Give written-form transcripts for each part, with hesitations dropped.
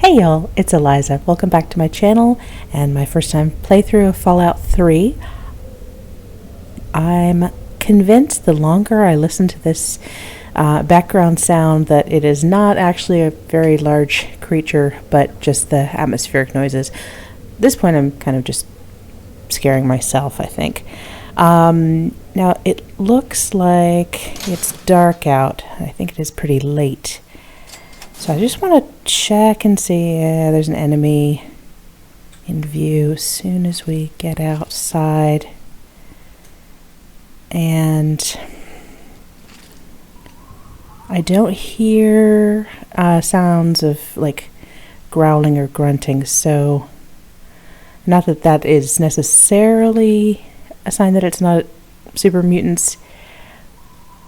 Hey y'all, it's Eliza. Welcome back to my channel and my first time playthrough of Fallout 3. I'm convinced the longer I listen to this background sound that it is not actually a very large creature, but just the atmospheric noises. At this point I'm kind of just scaring myself, I think. Now it looks like it's dark out. I think it is pretty late. So I just want to check and see, there's an enemy in view as soon as we get outside. And I don't hear sounds of like growling or grunting, so not that that is necessarily a sign that it's not super mutants,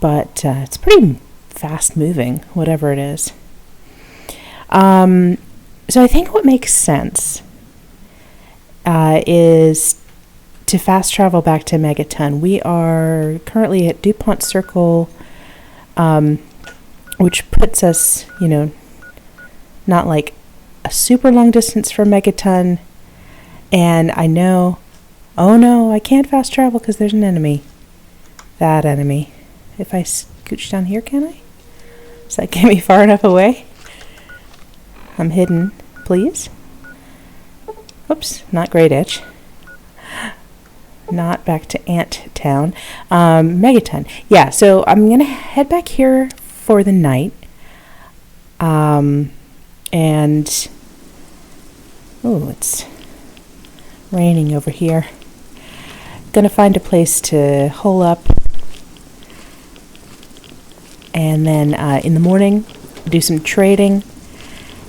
but it's pretty fast moving, whatever it is. So I think what makes sense is to fast travel back to Megaton. We are currently at DuPont Circle, which puts us, not like a super long distance from Megaton. And I know, oh no, I can't fast travel because there's an enemy. That enemy. If I scooch down here, can I? Does that get me far enough away? I'm hidden, please. Oops, not Grayditch. Not back to Ant Town. Megaton. Yeah, so I'm going to head back here for the night. And, oh, it's raining over here. Going to find a place to hole up. And then in the morning, do some trading.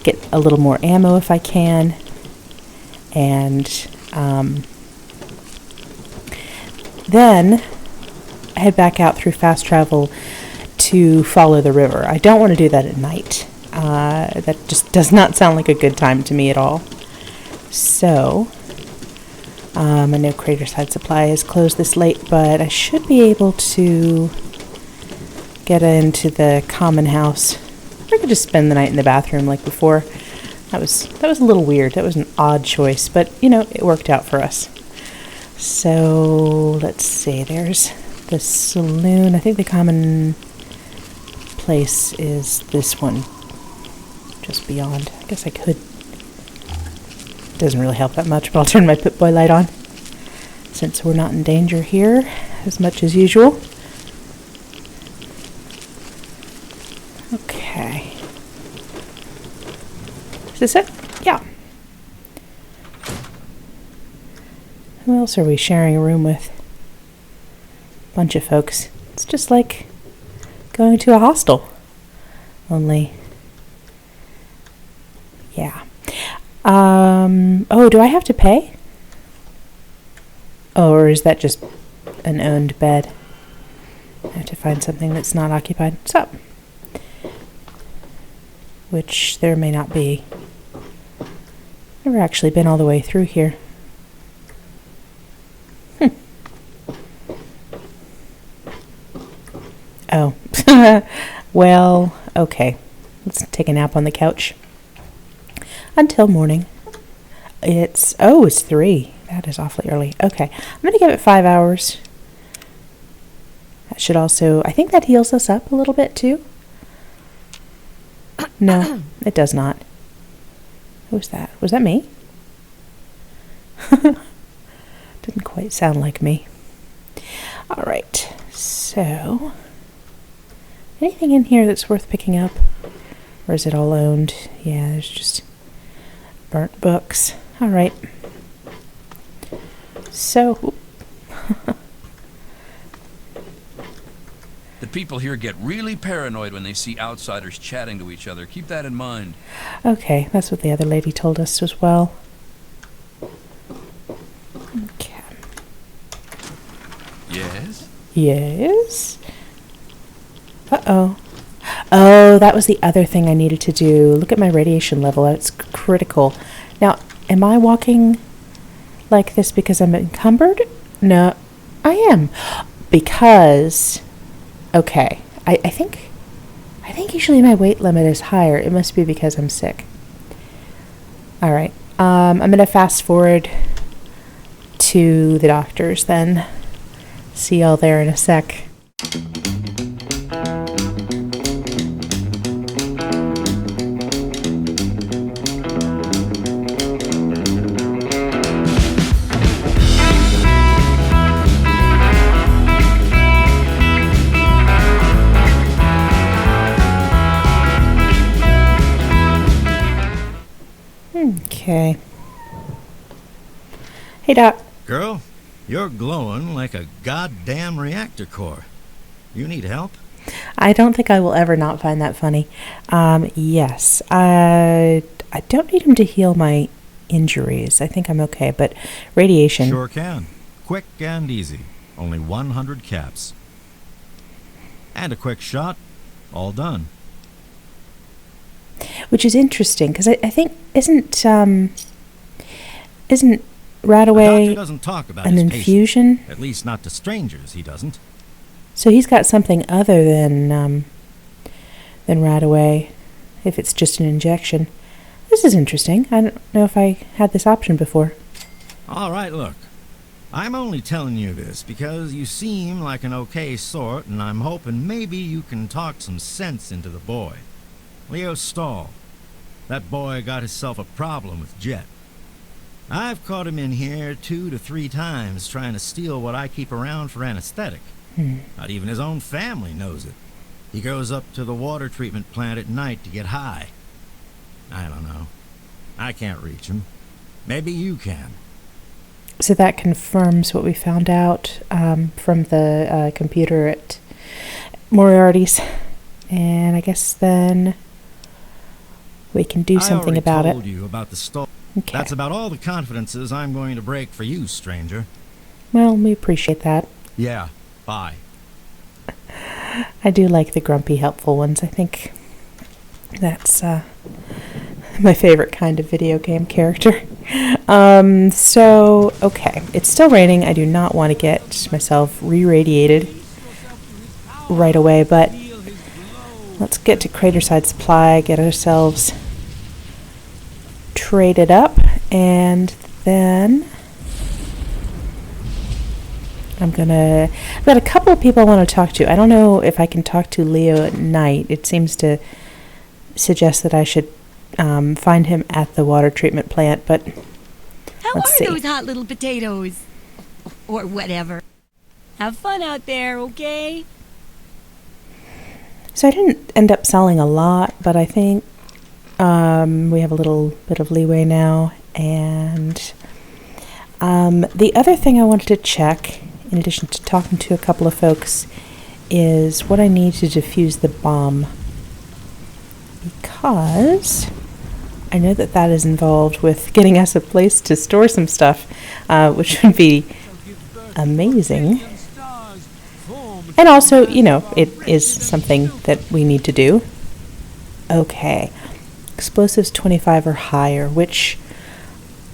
Get a little more ammo if I can, and then head back out through fast travel to follow the river. I don't want to do that at night. That just does not sound like a good time to me at all. So, I know Craterside Supply is closed this late, but I should be able to get into the common house. I could just spend the night in the bathroom like before. That was a little weird. That was an odd choice, but it worked out for us. So let's see. There's the saloon. I think the common place is this one, just beyond. I guess I could. Doesn't really help that much, but I'll turn my Pip-Boy light on since we're not in danger here as much as usual. Okay. Is this it? Yeah. Who else are we sharing a room with? Bunch of folks. It's just like going to a hostel. Only, yeah. Oh, do I have to pay? Oh, or is that just an owned bed? I have to find something that's not occupied. What's up? Which there may not be. Never actually been all the way through here. Oh. Well, okay. Let's take a nap on the couch. Until morning. It's 3. That is awfully early. Okay. I'm going to give it 5 hours. That should also, I think that heals us up a little bit too. No, it does not. Who was that? Was that me? Didn't quite sound like me. All right. So, anything in here that's worth picking up? Or is it all owned? Yeah, there's just burnt books. All right. So, the people here get really paranoid when they see outsiders chatting to each other. Keep that in mind. Okay, that's what the other lady told us as well. Okay. Yes? Yes? Uh-oh. Oh, that was the other thing I needed to do. Look at my radiation level. It's critical. Now, am I walking like this because I'm encumbered? No, I am. Because... Okay, I think usually my weight limit is higher. It must be because I'm sick. All right. I'm going to fast forward to the doctor's then. See y'all there in a sec. Okay. Hey, Doc. Girl, you're glowing like a goddamn reactor core. You need help? I don't think I will ever not find that funny. Yes. I don't need him to heal my injuries. I think I'm okay, but radiation... Sure can. Quick and easy. Only 100 caps. And a quick shot. All done. Which is interesting, because I think... Isn't Radaway doesn't talk about an his infusion? Patient. At least not to strangers, he doesn't. So he's got something other than Radaway, if it's just an injection. This is interesting. I don't know if I had this option before. All right, look. I'm only telling you this because you seem like an okay sort, and I'm hoping maybe you can talk some sense into the boy. Leo Stahl. That boy got himself a problem with Jet. I've caught him in here 2 to 3 times trying to steal what I keep around for anesthetic. Not even his own family knows it. He goes up to the water treatment plant at night to get high. I don't know. I can't reach him. Maybe you can. So that confirms what we found out from the computer at Moriarty's. And I guess then we can do something about it. I already told you about the stall. Okay. That's about all the confidences I'm going to break for you, stranger. Well, we appreciate that. Yeah, bye. I do like the grumpy, helpful ones. I think that's my favorite kind of video game character. So, okay. It's still raining. I do not want to get myself re-radiated right away, but let's get to Craterside Supply, get ourselves traded up, and then I've got a couple of people I want to talk to. I don't know if I can talk to Leo at night. It seems to suggest that I should find him at the water treatment plant, but let's see. How are those hot little potatoes? Or whatever. Have fun out there, okay? So I didn't end up selling a lot, but I think we have a little bit of leeway now. And the other thing I wanted to check, in addition to talking to a couple of folks, is what I need to defuse the bomb. Because I know that that is involved with getting us a place to store some stuff, which would be amazing. And also, you know, it is something that we need to do. Okay. Explosives 25 or higher, which,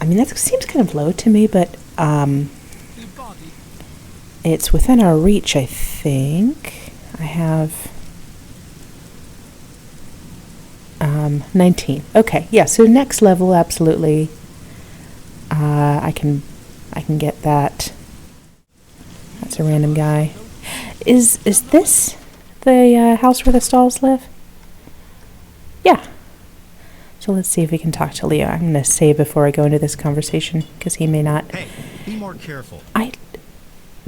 I mean, that seems kind of low to me, but it's within our reach, I think. I have 19. Okay, yeah, so next level, absolutely. I can get that. That's a random guy. Is this the house where the Stalls live? Yeah. So let's see if we can talk to Leo. I'm going to say before I go into this conversation, because he may not. Hey, be more careful.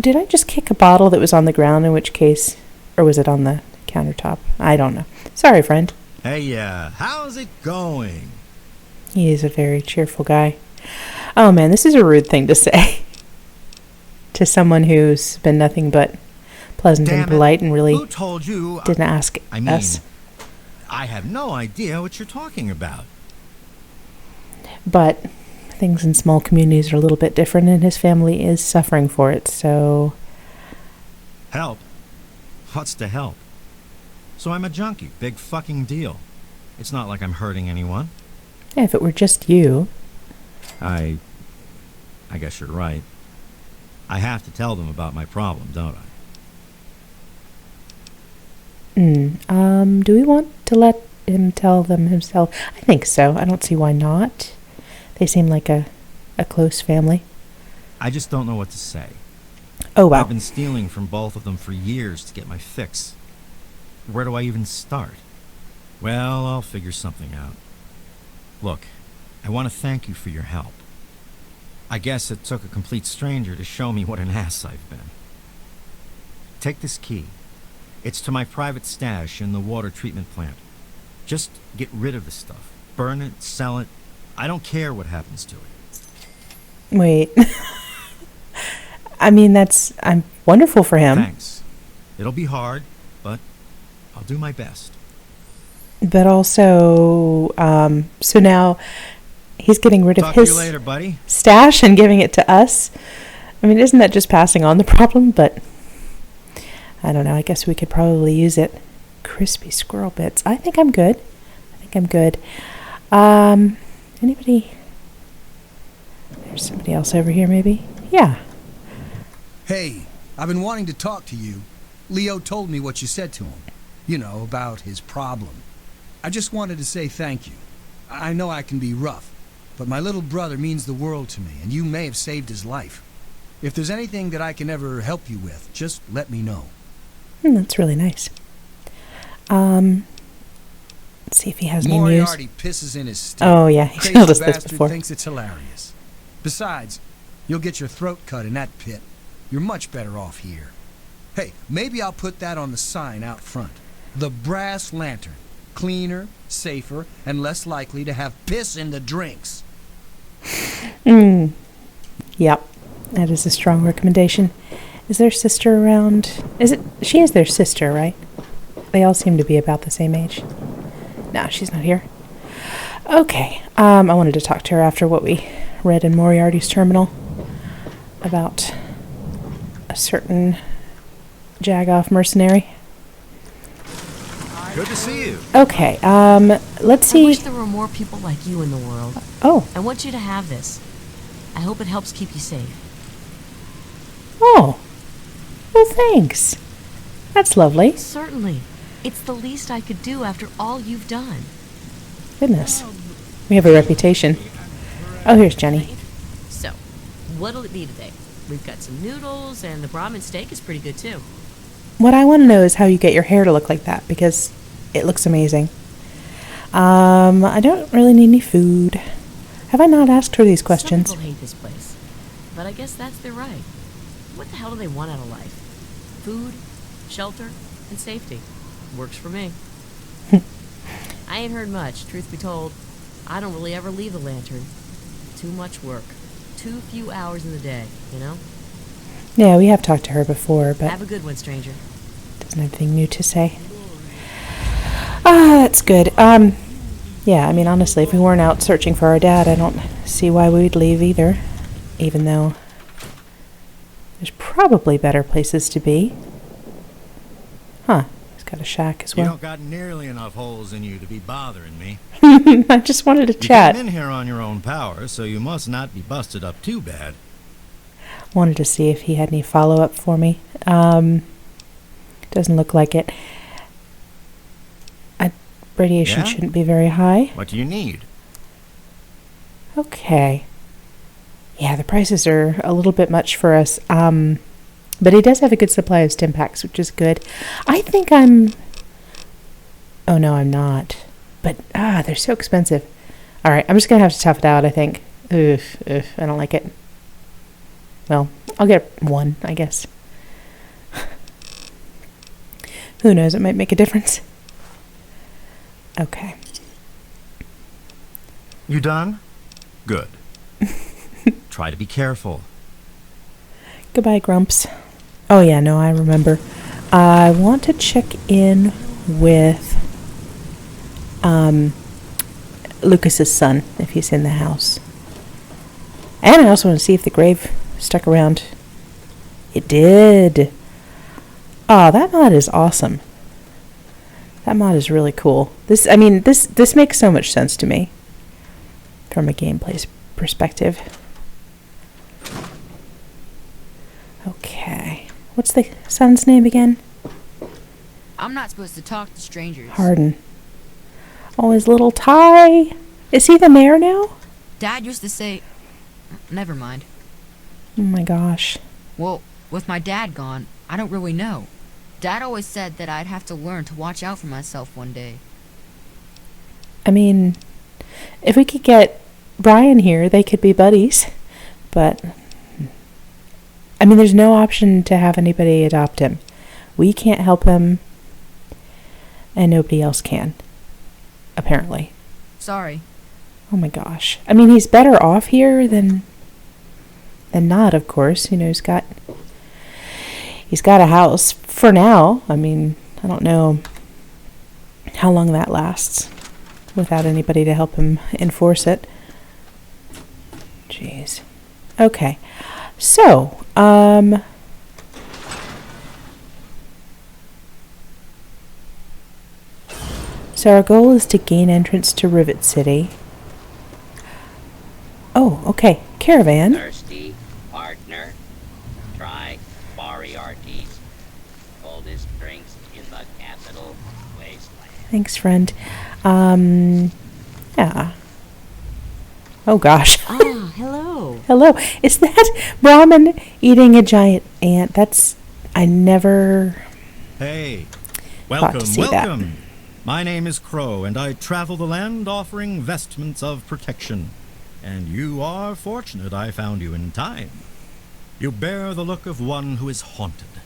Did I just kick a bottle that was on the ground, in which case, or was it on the countertop? I don't know. Sorry, friend. Hey, how's it going? He is a very cheerful guy. Oh man, this is a rude thing to say to someone who's been nothing but pleasant and polite and really Who told you didn't ask us. I have no idea what you're talking about. But things in small communities are a little bit different, and his family is suffering for it, so... Help? What's to help? So I'm a junkie. Big fucking deal. It's not like I'm hurting anyone. Yeah, if it were just you... I guess you're right. I have to tell them about my problem, don't I? Do we want to let him tell them himself? I think so. I don't see why not. They seem like a close family. I just don't know what to say. Oh, wow. I've been stealing from both of them for years to get my fix. Where do I even start? Well, I'll figure something out. Look, I want to thank you for your help. I guess it took a complete stranger to show me what an ass I've been. Take this key. It's to my private stash in the water treatment plant. Just get rid of the stuff. Burn it, sell it. I don't care what happens to it. Wait. I mean, I'm wonderful for him. Thanks. It'll be hard, but I'll do my best. But also, so now he's getting rid of Talk his to you later, buddy. stash and giving it to us. I mean, isn't that just passing on the problem? But I don't know. I guess we could probably use it. Crispy squirrel bits. I think I'm good. Anybody? There's somebody else over here, maybe? Yeah. Hey, I've been wanting to talk to you. Leo told me what you said to him. You know, about his problem. I just wanted to say thank you. I know I can be rough, but my little brother means the world to me, and you may have saved his life. If there's anything that I can ever help you with, just let me know. That's really nice. Let's see if he has any news. Moriarty pisses in his stew. Oh, yeah, he Crazy told us this bastard before. thinks it's hilarious. Besides, you'll get your throat cut in that pit. You're much better off here. Hey, maybe I'll put that on the sign out front. The Brass Lantern. Cleaner, safer, and less likely to have piss in the drinks. Yep, that is a strong recommendation. Is their sister around? She is their sister, right? They all seem to be about the same age. No, she's not here. Okay, I wanted to talk to her after what we read in Moriarty's terminal about a certain jag-off mercenary. Good to see you. Okay, let's see. I wish there were more people like you in the world. Oh, I want you to have this. I hope it helps keep you safe. oh. Well, thanks. That's lovely. Certainly. It's the least I could do after all you've done. Goodness. We have a reputation. Oh, here's Jenny. So, what'll it be today? We've got some noodles, and the Brahmin steak is pretty good too. What I want to know is how you get your hair to look like that, because it looks amazing. I don't really need any food. Have I not asked her these questions? Some people hate this place, but I guess that's their right. What the hell do they want out of life? Food, shelter, and safety. Works for me. I ain't heard much, truth be told. I don't really ever leave the lantern. Too much work. Too few hours in the day, you know? Yeah, we have talked to her before, but Have a good one, stranger. doesn't have anything new to say. Ah, that's good. Yeah, I mean, honestly, if we weren't out searching for our dad, I don't see why we'd leave either. Even though there's probably better places to be. Huh, he's got a shack as You well. don't got nearly enough holes in you to be bothering me. I just wanted to You chat. came in here on your own power, so you must not be busted up too bad. Wanted to see if he had any follow-up for me. Doesn't look like it. Radiation Yeah? shouldn't be very high. What do you need? Okay. Yeah, the prices are a little bit much for us. But he does have a good supply of stim packs, which is good. I think I'm... Oh, no, I'm not. But, they're so expensive. All right, I'm just going to have to tough it out, I think. Ugh, I don't like it. Well, I'll get one, I guess. Who knows, it might make a difference. Okay. You done? Good. Try to be careful. Goodbye, Grumps. Oh, yeah, no, I remember. I want to check in with Lucas's son, if he's in the house. And I also want to see if the grave stuck around. It did. Oh, that mod is awesome. That mod is really cool. This makes so much sense to me from a gameplay perspective. Okay. What's the son's name again? I'm not supposed to talk to strangers. Harden. Oh, his little Ty. Is he the mayor now? Dad used to say... Never mind. Oh my gosh. Well, with my dad gone, I don't really know. Dad always said that I'd have to learn to watch out for myself one day. I mean, if we could get Brian here, they could be buddies. But, I mean, there's no option to have anybody adopt him. We can't help him, and nobody else can, apparently. Sorry. Oh my gosh. I mean, he's better off here than not, of course. You know, he's got a house for now. I mean, I don't know how long that lasts without anybody to help him enforce it. Jeez. Okay. So, so our goal is to gain entrance to Rivet City. Oh, okay. Caravan. Thirsty partner. Try Moriarty's coldest drinks in the capital wasteland. Thanks, friend. Yeah. Oh gosh. Ah, hello. Hello. Is that Brahmin eating a giant ant? I never Hey, thought to see that. welcome. My name is Crow, and I travel the land offering vestments of protection. And you are fortunate I found you in time. You bear the look of one who is haunted,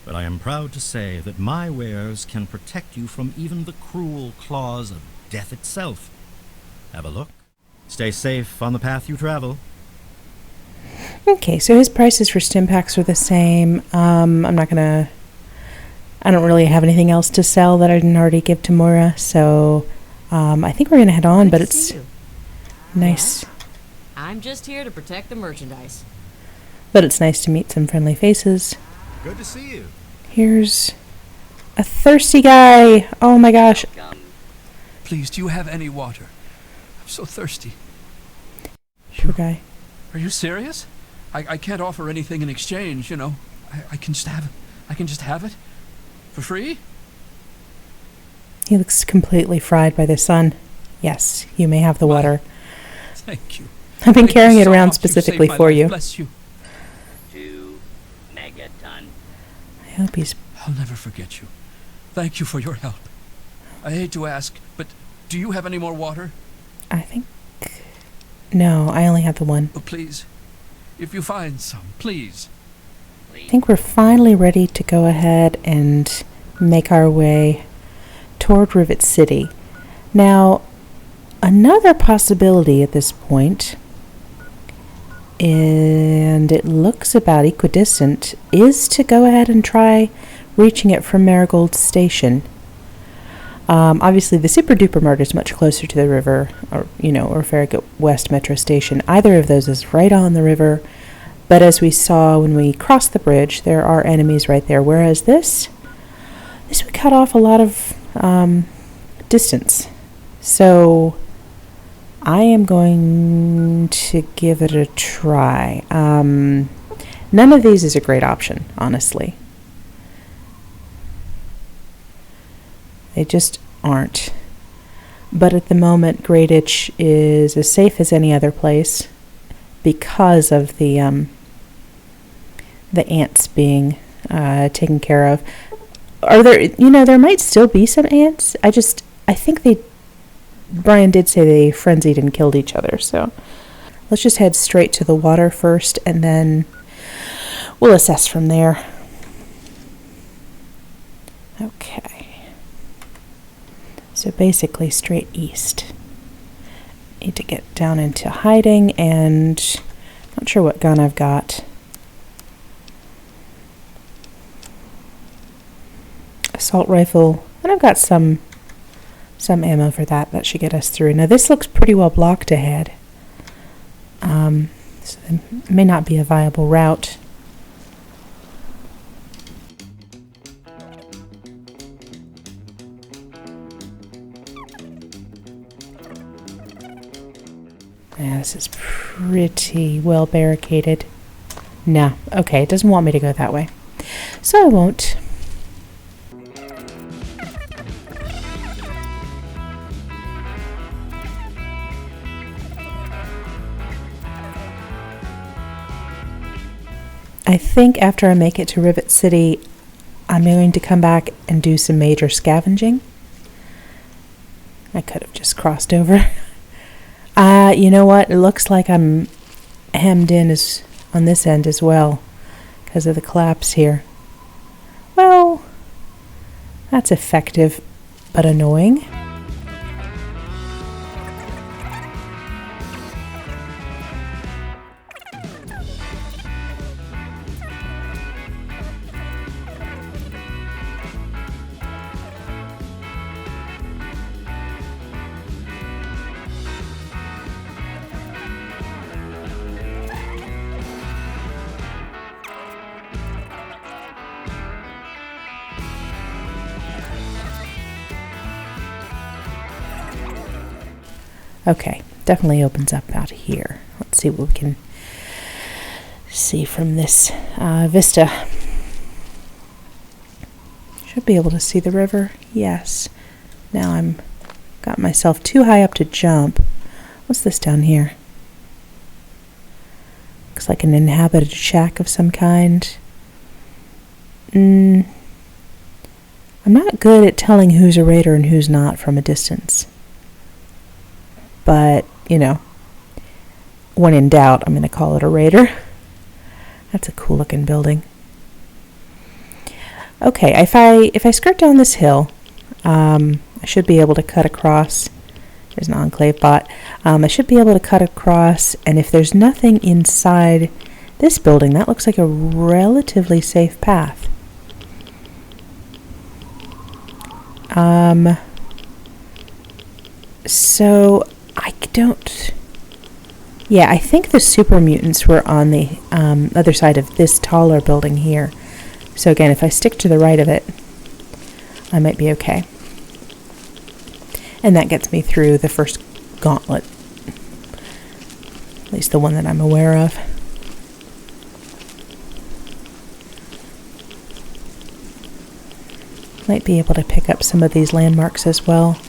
but I am proud to say that my wares can protect you from even the cruel claws of death itself. Have a look. Stay safe on the path you travel. Okay, so his prices for stim packs are the same. I don't really have anything else to sell that I didn't already give to Moira, so I think we're going to head on, but Good to it's see you. nice. I'm just here to protect the merchandise. But it's nice to meet some friendly faces. Good to see you. Here's a thirsty guy. Oh my gosh. Please, do you have any water? I'm so thirsty. Poor guy. Are you serious? I can't offer anything in exchange, you know. I can just have it. I can just have it? For free? He looks completely fried by the sun. Yes, you may have the water. Thank you. I've been Thank carrying you it so around much. You've specifically saved my for life. you. Bless you. To Megaton. I hope he's... I'll never forget you. Thank you for your help. I hate to ask, but do you have any more water? I think... No, I only have the one. Oh, please. If you find some, please. I think we're finally ready to go ahead and make our way toward Rivet City. Now, another possibility at this point, and it looks about equidistant, is to go ahead and try reaching it from Marigold Station. Obviously, the Super Duper Mart is much closer to the river, or Farragut West Metro Station. Either of those is right on the river, but as we saw when we crossed the bridge, there are enemies right there. Whereas this would cut off a lot of distance. So I am going to give it a try. None of these is a great option, honestly. They just aren't. But at the moment, Grayditch is as safe as any other place because of the ants being taken care of. Are there? There might still be some ants. I think Brian did say they frenzied and killed each other. So let's just head straight to the water first, and then we'll assess from there. Okay. So basically straight east. Need to get down into hiding, and not sure what gun I've got. Assault rifle, and I've got some ammo for that. That should get us through. Now this looks pretty well blocked ahead. So it may not be a viable route. Yeah, this is pretty well barricaded. No, okay, it doesn't want me to go that way. So I won't. I think after I make it to Rivet City, I'm going to come back and do some major scavenging. I could have just crossed over. You know what? It looks like I'm hemmed in on this end as well because of the collapse here. Well, that's effective but annoying. Okay, definitely opens up out here. Let's see what we can see from this vista. Should be able to see the river. Yes. Now I'm got myself too high up to jump. What's this down here? Looks like an inhabited shack of some kind. I'm not good at telling who's a raider and who's not from a distance. But, you know, when in doubt, I'm going to call it a raider. That's a cool looking building. Okay, if I skirt down this hill, I should be able to cut across. There's an enclave bot. I should be able to cut across, and if there's nothing inside this building, that looks like a relatively safe path. So I don't... Yeah, I think the super mutants were on the other side of this taller building here. So again, if I stick to the right of it, I might be okay. And that gets me through the first gauntlet. At least the one that I'm aware of. Might be able to pick up some of these landmarks as well.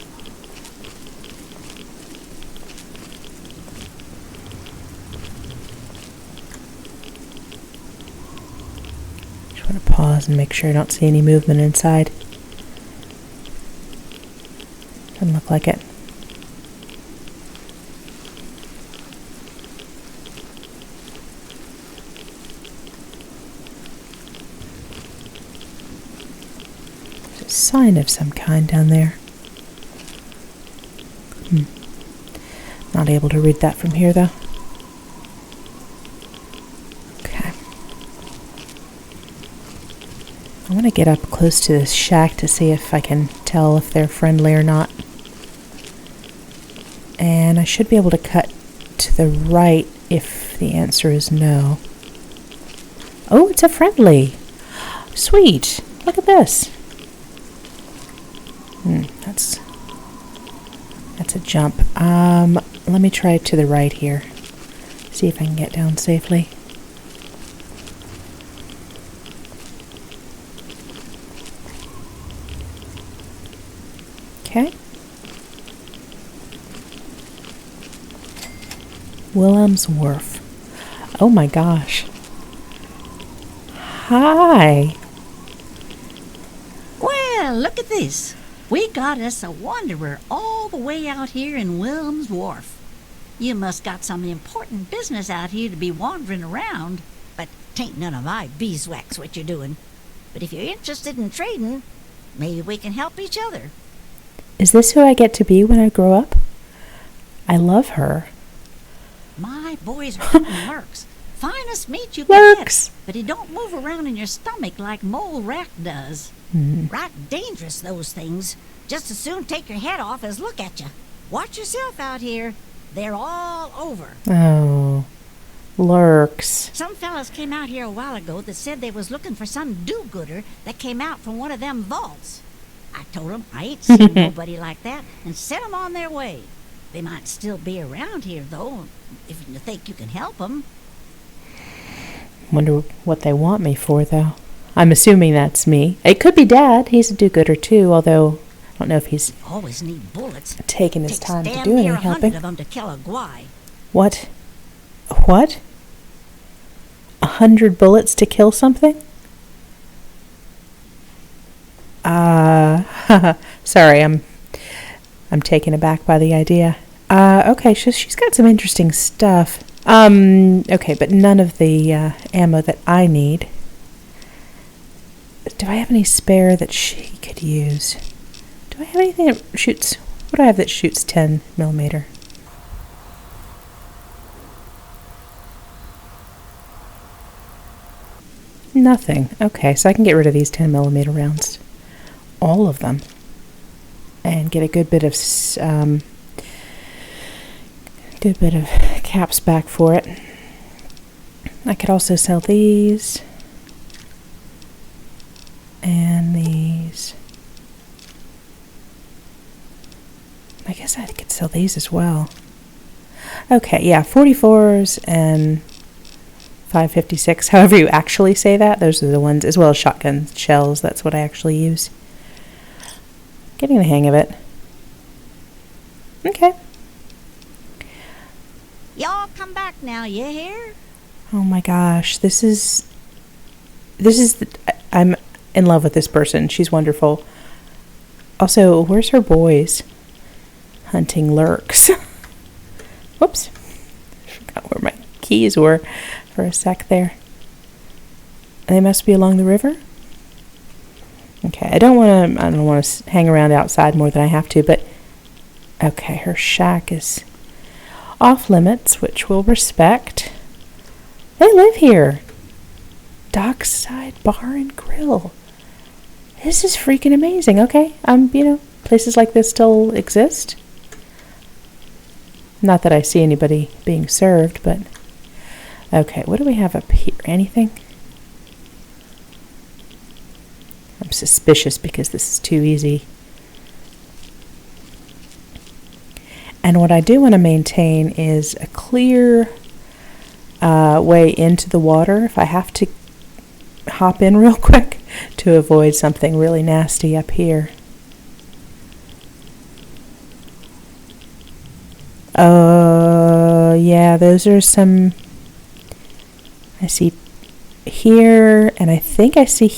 Just want to pause and make sure I don't see any movement inside. Doesn't look like it. There's a sign of some kind down there. Not able to read that from here though. Okay. I want to get up close to this shack to see if I can tell if they're friendly or not. And I should be able to cut to the right if the answer is no. Oh, it's a friendly. Sweet. Look at this. That's a jump. Let me try to the right here. See if I can get down safely. Okay. Willem's Wharf. Oh my gosh. Hi. Well, look at this. We got us a wanderer all the way out here in Willem's Wharf. You must got some important business out here to be wandering around. But 'tain't none of my beeswax what you're doing. But if you're interested in trading, maybe we can help each other. Is this who I get to be when I grow up? I love her. My boy's hunting lurks. Finest meat you can Lurks. get, but he don't move around in your stomach like mole rat does. Right dangerous, those things. Just as soon take your head off as look at you. Watch yourself out here. They're all over. Oh, lurks. Some fellas came out here a while ago that said they was looking for some do-gooder that came out from one of them vaults. I told them I ain't seen nobody like that and sent them on their way. They might still be around here, though, if you think you can help them. Wonder what they want me for, though. I'm assuming that's me. It could be Dad. He's a do-gooder, too, although I don't know if he's Always need bullets. taken his Takes time to damn do any near 100 helping. of them to kill a guy. What? What? 100 bullets to kill something? Sorry, I'm taken aback by the idea. Okay, she's got some interesting stuff. Okay, but none of the ammo that I need. Do I have any spare that she could use? Do I have anything that shoots... What do I have that shoots 10 millimeter? Nothing. Okay, so I can get rid of these 10 millimeter rounds. All of them. And get a good bit of caps back for it. I could also sell these. And these. I guess I could sell these as well. Okay, yeah, 44s and 556, however you actually say that. Those are the ones, as well as shotgun shells. That's what I actually use. Getting the hang of it. Okay. Y'all come back now, you hear? Oh my gosh, I'm in love with this person. She's wonderful. Also, where's her boys? Hunting lurks. Whoops. I forgot where my keys were for a sec there. They must be along the river? Okay, I don't want to hang around outside more than I have to, but okay, her shack is off limits, which we'll respect. They live here. Dockside Bar and Grill. This is freaking amazing. Okay, places like this still exist. Not that I see anybody being served, but okay, what do we have up here? Anything? I'm suspicious because this is too easy. And what I do want to maintain is a clear way into the water if I have to hop in real quick to avoid something really nasty up here. Yeah, those are some... I see here, and I think I see...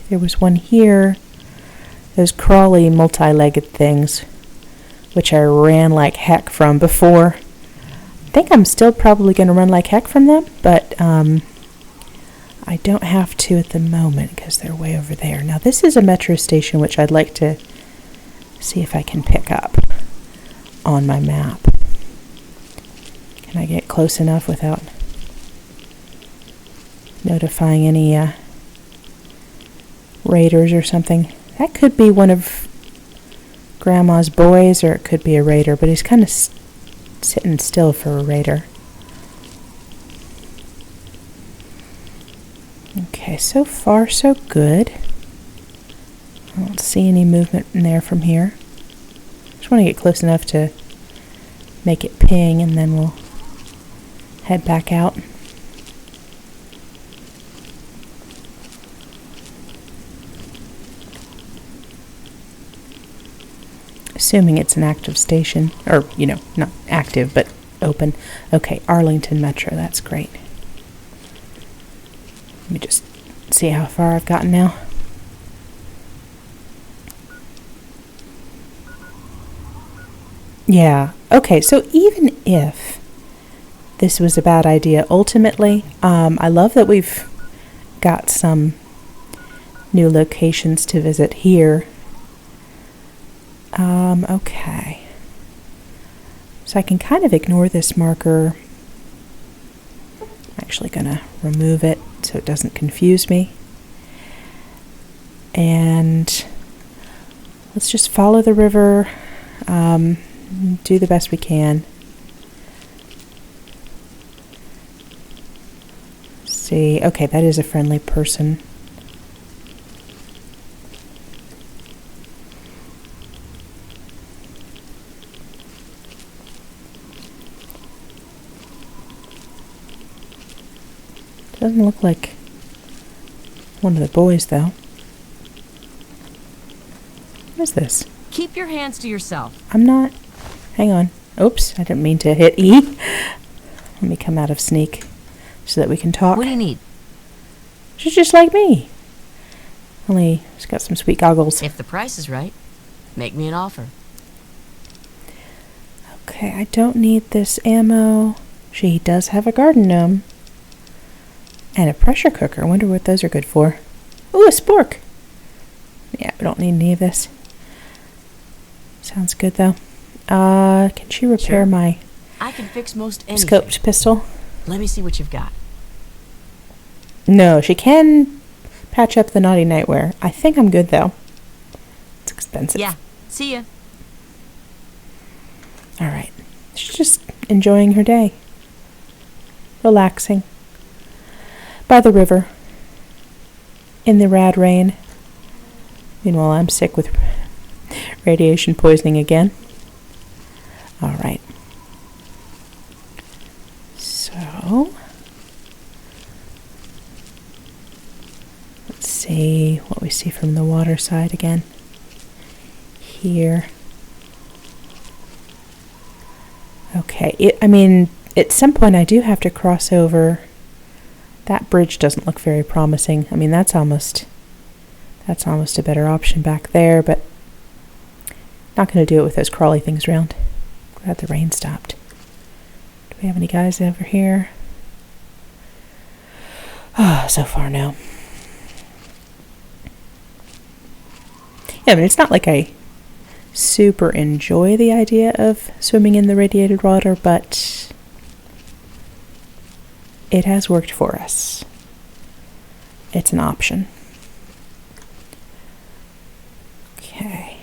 There was one here. Those crawly, multi-legged things, which I ran like heck from before. I think I'm still probably going to run like heck from them, but I don't have to at the moment because they're way over there. Now, this is a metro station, which I'd like to see if I can pick up on my map. Can I get close enough without notifying any raiders or something? That could be one of Grandma's boys, or it could be a raider, but he's kind of sitting still for a raider. Okay, so far so good. I don't see any movement in there from here. Just want to get close enough to make it ping, and then we'll head back out. Assuming it's an active station, or, not active, but open. Okay, Arlington Metro, that's great. Let me just see how far I've gotten now. Yeah, okay, so even if this was a bad idea, ultimately, I love that we've got some new locations to visit here. Okay. So I can kind of ignore this marker. I'm actually going to remove it so it doesn't confuse me. And let's just follow the river, do the best we can. See, okay, that is a friendly person. Doesn't look like one of the boys, though. What is this? Keep your hands to yourself. I'm not... Hang on. Oops, I didn't mean to hit E. Let me come out of sneak. so that we can talk. What do you need? She's just like me. Only she's got some sweet goggles. If the price is right, make me an offer. Okay, I don't need this ammo. She does have a garden gnome. And a pressure cooker. I wonder what those are good for. Ooh, a spork. Yeah, we don't need any of this. Sounds good, though. Can she repair Sure. my I can fix most anything. scoped pistol? Let me see what you've got. No, she can patch up the naughty nightwear. I think I'm good, though. It's expensive. Yeah, see ya. All right. She's just enjoying her day. Relaxing. By the river. In the rad rain. Meanwhile, I'm sick with radiation poisoning again. All right. So, let's see what we see from the water side again. Here. Okay, I mean, at some point I do have to cross over. That bridge doesn't look very promising. I mean, that's almost a better option back there, but not going to do it with those crawly things around. Glad the rain stopped. Do we have any guys over here? Oh, so far no. Yeah, I mean, it's not like I super enjoy the idea of swimming in the radiated water, but it has worked for us. It's an option. Okay.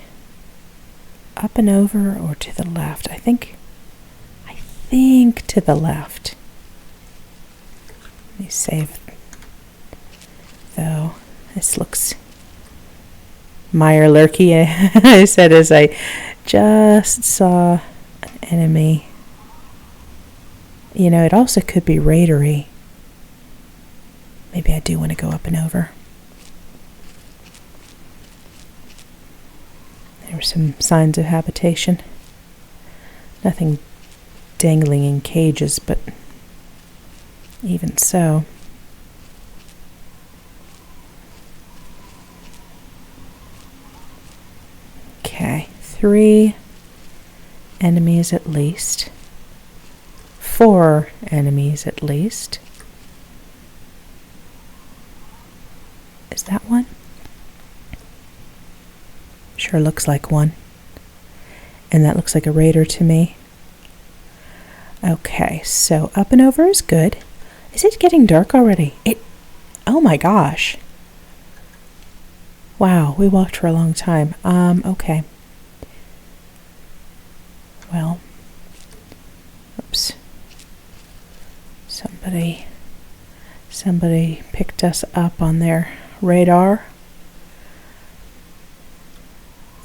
Up and over or to the left? I think to the left. Let me save. Though, this looks Mire-lurky, I said as I just saw an enemy. You know, it also could be raidery. Maybe I do want to go up and over. There were some signs of habitation. Nothing dangling in cages, but even so. Okay, 3 enemies at least. 4 enemies at least. Is that one? Sure looks like one. And that looks like a raider to me. Okay, so up and over is good. Is it getting dark already? Oh my gosh. Wow, we walked for a long time. Okay. Well, oops. Somebody picked us up on their radar.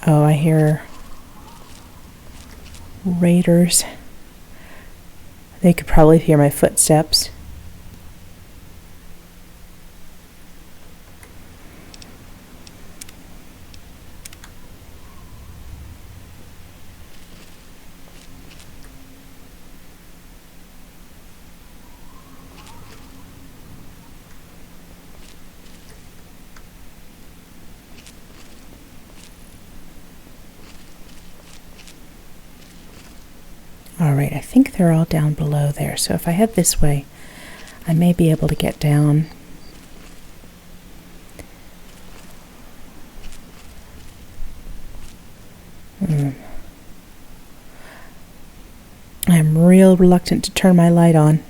Oh, I hear raiders. They could probably hear my footsteps. Alright, I think they're all down below there, so if I head this way, I may be able to get down. I'm real reluctant to turn my light on.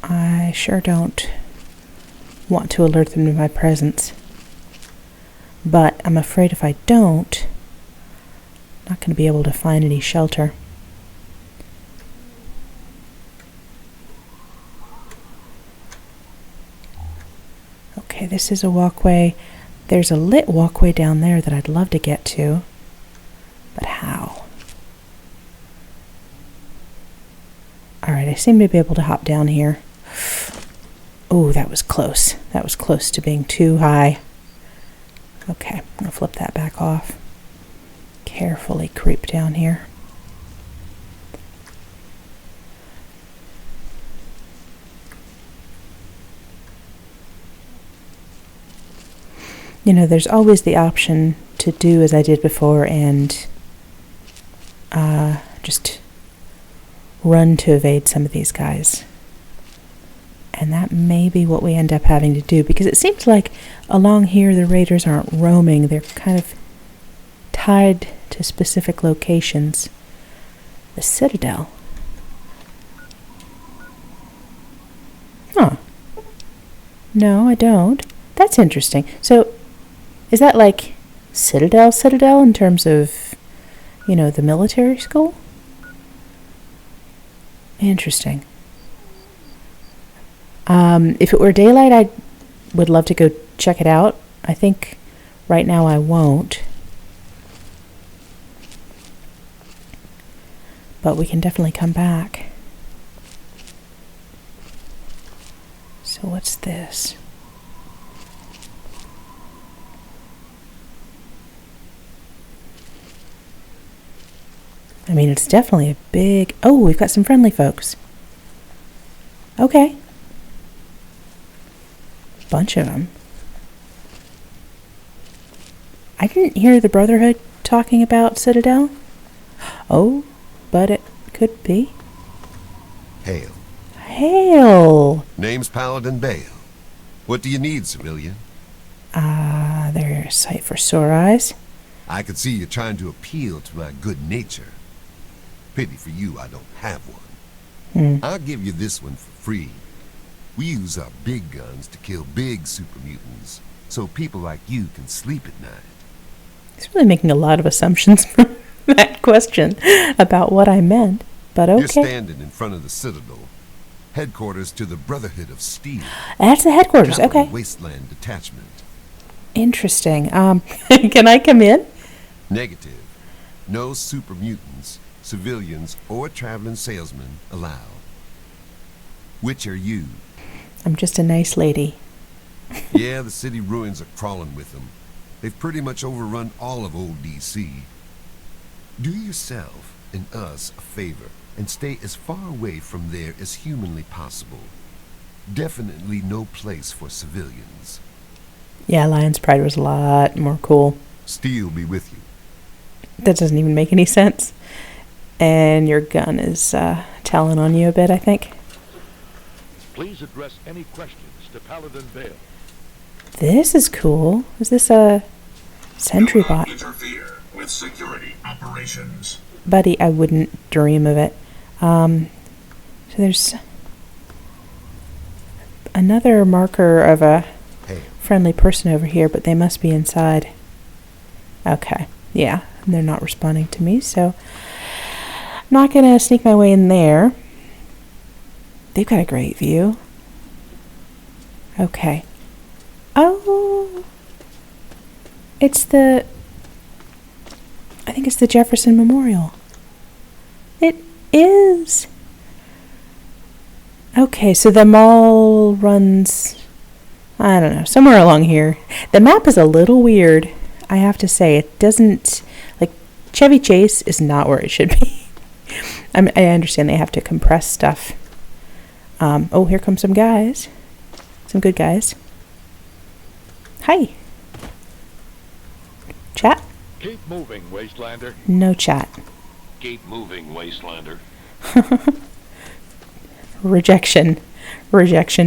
I sure don't want to alert them to my presence. But I'm afraid if I don't, I'm not going to be able to find any shelter. Okay, this is a walkway. There's a lit walkway down there that I'd love to get to. But how? Alright, I seem to be able to hop down here. Oh, that was close. That was close to being too high. Okay, I'm going to flip that back off. Carefully creep down here. You know, there's always the option to do as I did before and just run to evade some of these guys. And that may be what we end up having to do, because it seems like along here the raiders aren't roaming. They're kind of tied to specific locations. The Citadel. Huh. No, I don't. That's interesting. So, is that like Citadel in terms of, you know, the military school? Interesting. If it were daylight, I would love to go check it out. I think right now I won't. But we can definitely come back. So what's this? I mean, it's definitely a big... Oh, we've got some friendly folks. Okay. Bunch of them. I didn't hear the Brotherhood talking about Citadel. Oh, but it could be. Hail. Hail! Name's Paladin Bale. What do you need, civilian? They're a sight for sore eyes. I could see you trying to appeal to my good nature. Pity for you I don't have one. I'll give you this one for free. We use our big guns to kill big super mutants, so people like you can sleep at night. He's really making a lot of assumptions from that question about what I meant, but okay. You're standing in front of the Citadel, headquarters to the Brotherhood of Steel. That's the headquarters, Capital okay. Wasteland Detachment. Interesting. Can I come in? Negative. No super mutants, civilians, or traveling salesmen allowed. Which are you? I'm just a nice lady. Yeah, the city ruins are crawling with them. They've pretty much overrun all of old DC. Do yourself and us a favor and stay as far away from there as humanly possible. Definitely no place for civilians. Yeah, Lion's Pride was a lot more cool. Steel be with you. That doesn't even make any sense. And your gun is telling on you a bit, I think. Please address any questions to Paladin Bale. This is cool. Is this a sentry bot? Interfere with security operations. Buddy, I wouldn't dream of it. So there's another marker of a friendly person over here, but they must be inside. Okay, yeah, they're not responding to me, so I'm not gonna sneak my way in there. They've got a great view. Okay. Oh, it's I think it's the Jefferson Memorial. It is. Okay, so the mall runs, I don't know, somewhere along here. The map is a little weird, I have to say. It doesn't, like, Chevy Chase is not where it should be. I understand they have to compress stuff. Oh, here come some guys. Some good guys. Hi. Chat? Keep moving, Wastelander. No chat. Keep moving, Wastelander. Rejection,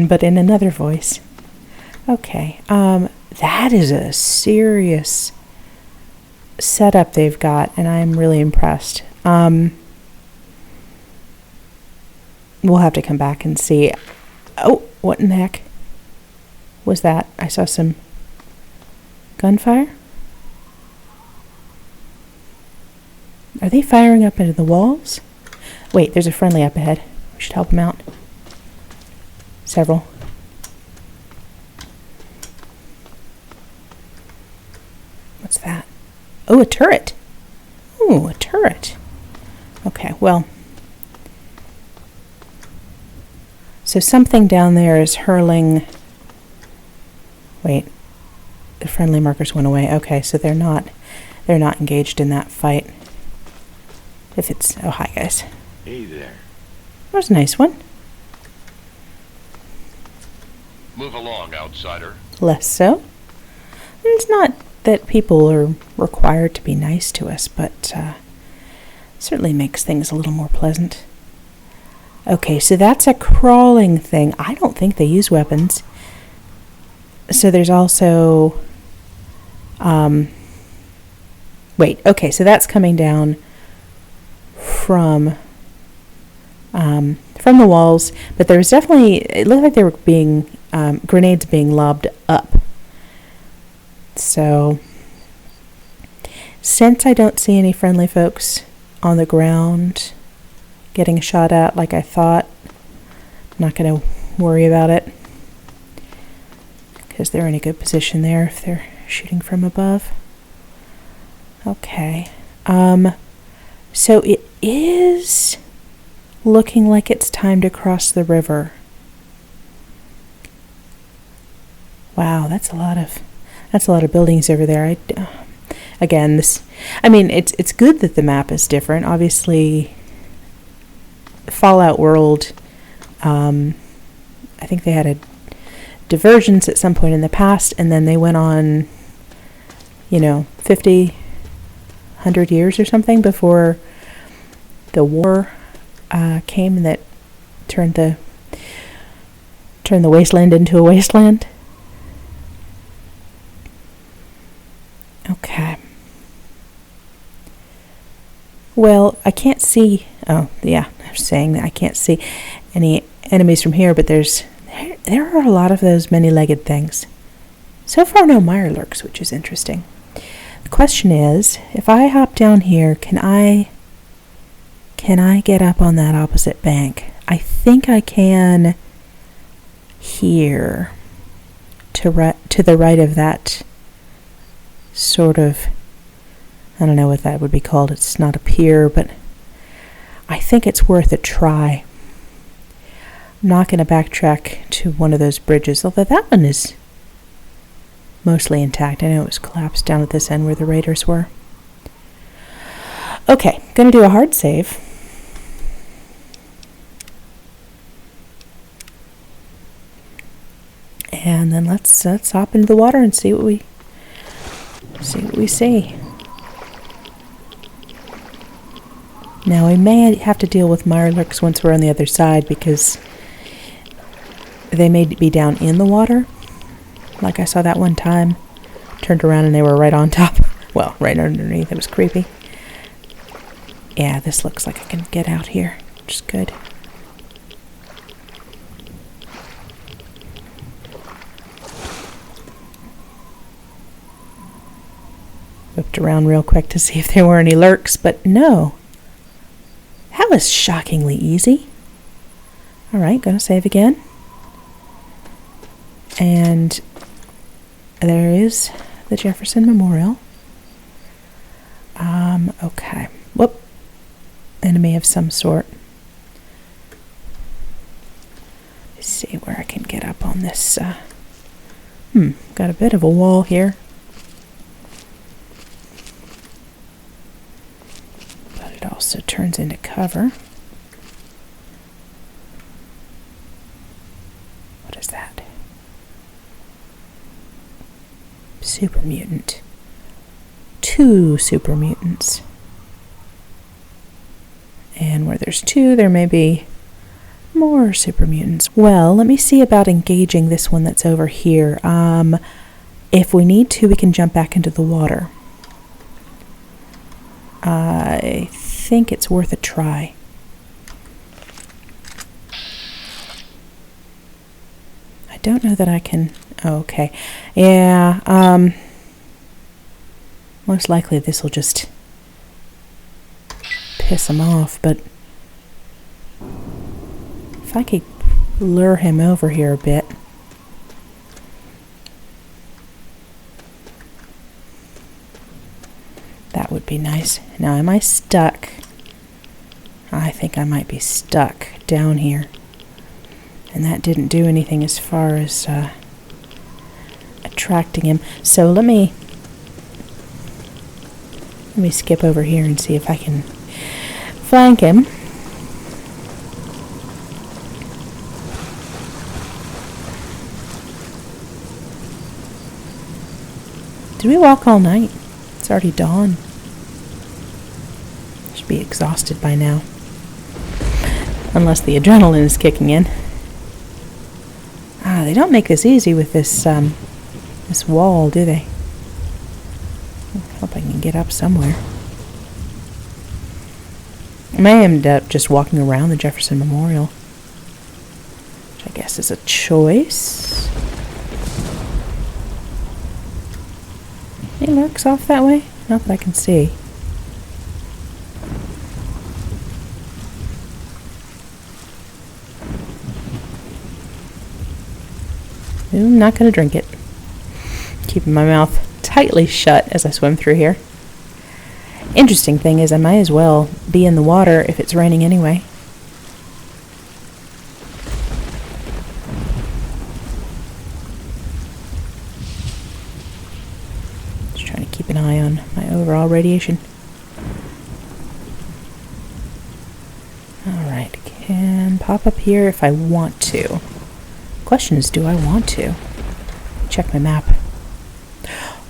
but in another voice. Okay, that is a serious setup they've got, and I'm really impressed. We'll have to come back and see. Oh, what in the heck was that? I saw some gunfire. Are they firing up into the walls? Wait, there's a friendly up ahead. We should help him out. Several. What's that? Oh, a turret. Ooh, a turret. Okay, well. So something down there is hurling... Wait. The friendly markers went away. Okay, so they're not engaged in that fight. If it's... Oh, hi, guys. Hey there. That was a nice one. Move along, outsider. Less so. It's not that people are required to be nice to us, but certainly makes things a little more pleasant. Okay, so that's a crawling thing. I don't think they use weapons. So there's also... wait, okay, so that's coming down from the walls, but there was definitely... It looked like they were being... grenades being lobbed up. So, since I don't see any friendly folks on the ground getting shot at like I thought, I'm not going to worry about it, because they're in a good position there if they're shooting from above. Okay. So it is looking like it's time to cross the river. Wow, that's a lot of buildings over there. Again, it's good that the map is different. Obviously, Fallout World, I think they had a divergence at some point in the past, and then they went on, 50, 100 years or something before the war came that turned the wasteland into a wasteland. Okay. Well, I can't see... Oh, yeah, I was saying that I can't see any enemies from here, but there are a lot of those many-legged things. So far, no mirelurks, which is interesting. The question is, if I hop down here, can I get up on that opposite bank? I think I can here, to the right of that sort of, I don't know what that would be called. It's not a pier, but I think it's worth a try. I'm not going to backtrack to one of those bridges, although that one is mostly intact. I know it was collapsed down at this end where the raiders were. Okay, going to do a hard save. And then let's hop into the water and see what we see. Now we may have to deal with mirelurks once we're on the other side, because they may be down in the water. Like I saw that one time. Turned around and they were right on top. Well, right underneath. It was creepy. Yeah, this looks like I can get out here, which is good. Whipped around real quick to see if there were any lurks, but no. That was shockingly easy. Alright, gonna save again. And there is the Jefferson Memorial. Okay. Whoop. Enemy of some sort. Let's see where I can get up on this. Got a bit of a wall here. It also turns into cover. What is that? Super mutant. 2 super mutants. And where there's 2, there may be more super mutants. Well, let me see about engaging this one that's over here. If we need to, we can jump back into the water. I think it's worth a try. I don't know that I can... Oh, okay. Yeah, most likely this will just piss him off, but if I could lure him over here a bit. That would be nice. Now, am I stuck? I think I might be stuck down here. And that didn't do anything as far as attracting him. So let me skip over here and see if I can flank him. Did we walk all night? It's already dawn. Should be exhausted by now. Unless the adrenaline is kicking in. They don't make this easy with this wall, do they? I hope I can get up somewhere. I may end up just walking around the Jefferson Memorial, which I guess is a choice. Any lurks off that way? Not that I can see. I'm not going to drink it. Keeping my mouth tightly shut as I swim through here. Interesting thing is I might as well be in the water if it's raining anyway. Just trying to keep an eye on my overall radiation. Alright, can pop up here if I want to. Question is, do I want to? Check my map.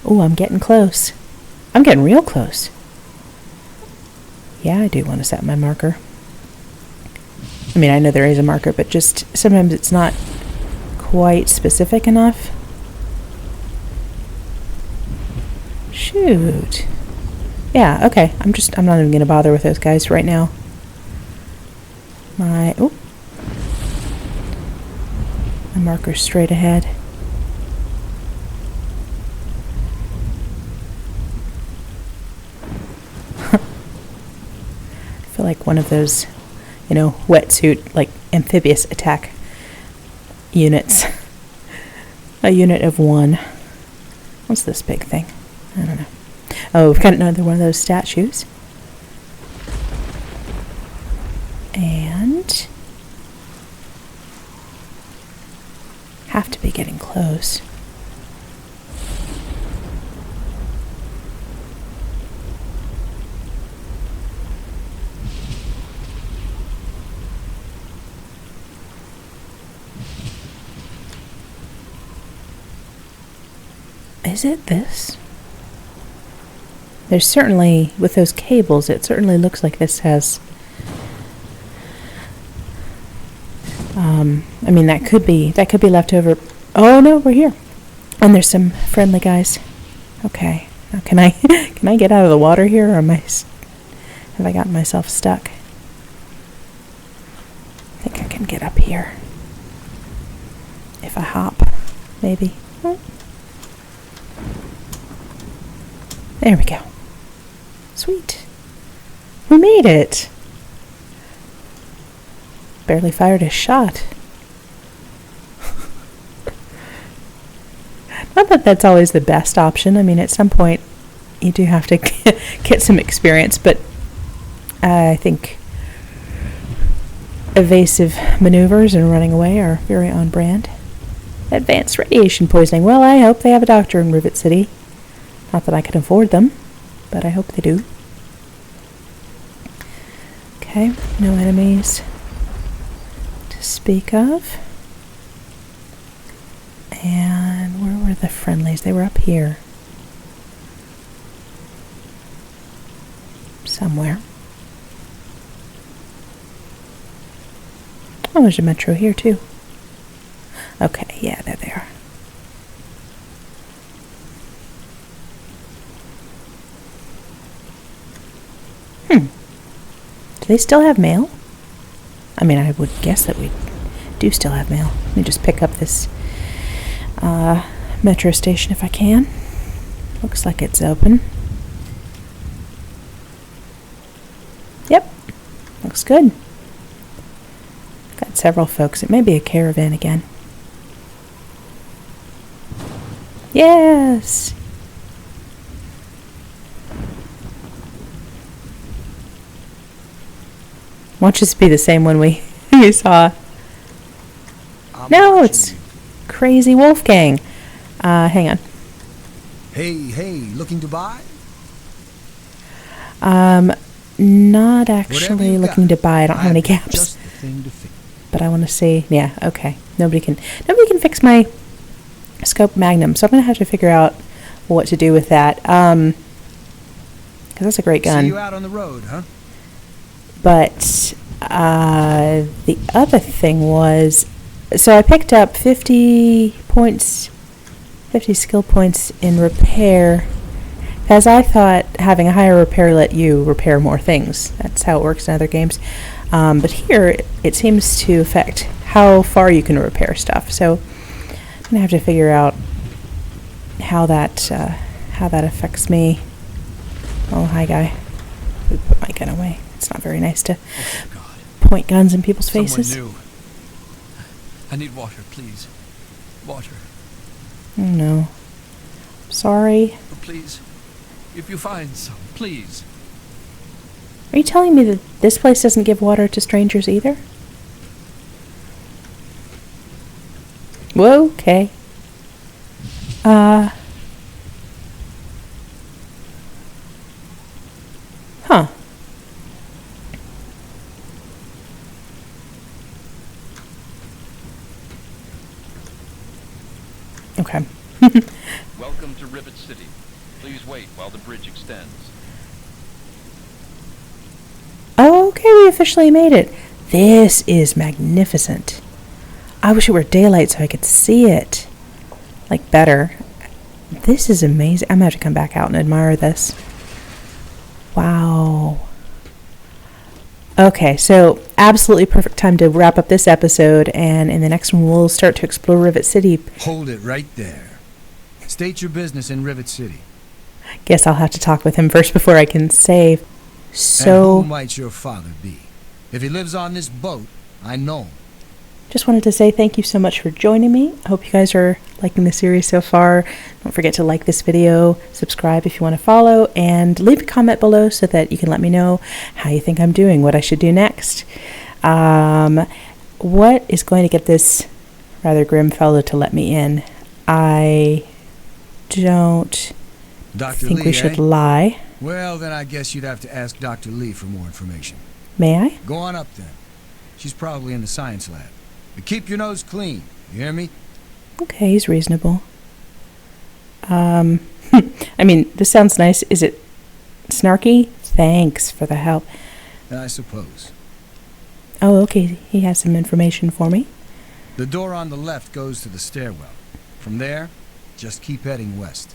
Oh, I'm getting close. I'm getting real close. Yeah, I do want to set my marker. I mean, I know there is a marker, but just sometimes it's not quite specific enough. Shoot. Yeah, okay. I'm not even going to bother with those guys right now. My marker's straight ahead. I feel like one of those, wetsuit, like amphibious attack units. A unit of one. What's this big thing? I don't know. Oh, we've got another one of those statues. And have to be getting close. Is it this? There's certainly, with those cables, it certainly looks like this has I mean, that could be left over. Oh no, we're here. And there's some friendly guys. Okay. Now can I get out of the water here, or have I gotten myself stuck? I think I can get up here. If I hop, maybe. Oh. There we go. Sweet. We made it. Barely fired a shot. Not that that's always the best option. I mean, at some point, you do have to get some experience, but I think evasive maneuvers and running away are very on brand. Advanced radiation poisoning. Well, I hope they have a doctor in Rivet City. Not that I can afford them, but I hope they do. Okay, no enemies to speak of. And where were the friendlies? They were up here. Somewhere. Oh, there's a metro here too. Okay, yeah, there they are. Do they still have mail? I mean, I would guess that we do still have mail. Let me just pick up this metro station if I can. Looks like it's open. Yep, looks good. Got several folks. It may be a caravan again. Yes! Won't just be the same one we saw. No, it's Crazy Wolfgang. Hang on. Hey, looking to buy? Not actually looking to buy. I don't have any gaps. Just the thing to fix. But I want to see. Yeah, okay. Nobody can fix my scope magnum, so I'm gonna have to figure out what to do with that. 'Cause that's a great gun. See you out on the road, huh? But the other thing was, so I picked up 50 points, 50 skill points in repair, as I thought having a higher repair let you repair more things. That's how it works in other games. But here, it seems to affect how far you can repair stuff. So I'm gonna have to figure out how that affects me. Oh, hi, guy. Let me put my gun away. It's not very nice to Oh, God. point guns in people's faces. Someone new. I need water, please. Water. Oh, no. Sorry. Please. If you find some, please. Are you telling me that this place doesn't give water to strangers either? Whoa, okay. Huh. Okay. Welcome to Rivet City. Please wait while the bridge extends. Okay, we officially made it. This is magnificent. I wish it were daylight so I could see it. Like, better. This is amazing. I'm going to have to come back out and admire this. Wow. Okay, so absolutely perfect time to wrap up this episode, and in the next one we'll start to explore Rivet City. Hold it right there. State your business in Rivet City. Guess I'll have to talk with him first before I can save. And So, who might your father be? If he lives on this boat, I know him. just wanted to say thank you so much for joining me. I hope you guys are liking the series so far. Don't forget to like this video, subscribe if you want to follow, and leave a comment below so that you can let me know how you think I'm doing, what I should do next. What is going to get this rather grim fellow to let me in? I don't Dr. think Lee, we should eh? lie. Well, then I guess you'd have to ask Dr. Lee for more information. May I? Go on up then. She's probably in the science lab. But keep your nose clean. You hear me? Okay, he's reasonable. I mean, this sounds nice. Is it snarky? Thanks for the help. I suppose. Oh, okay. He has some information for me. The door on the left goes to the stairwell. From there, just keep heading west.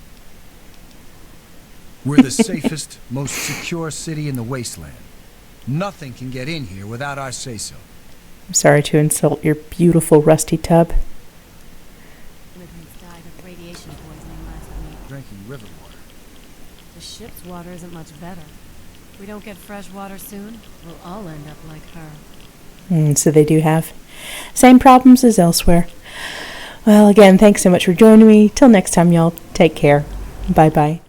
We're the safest, most secure city in the wasteland. Nothing can get in here without our say-so. I'm sorry to insult your beautiful rusty tub. Immigrants died of radiation poisoning last week. Drinking river water. The ship's water isn't much better. If we don't get fresh water soon, we'll all end up like her. So they do have same problems as elsewhere. Well, again, thanks so much for joining me. Till next time, y'all. Take care. Bye-bye.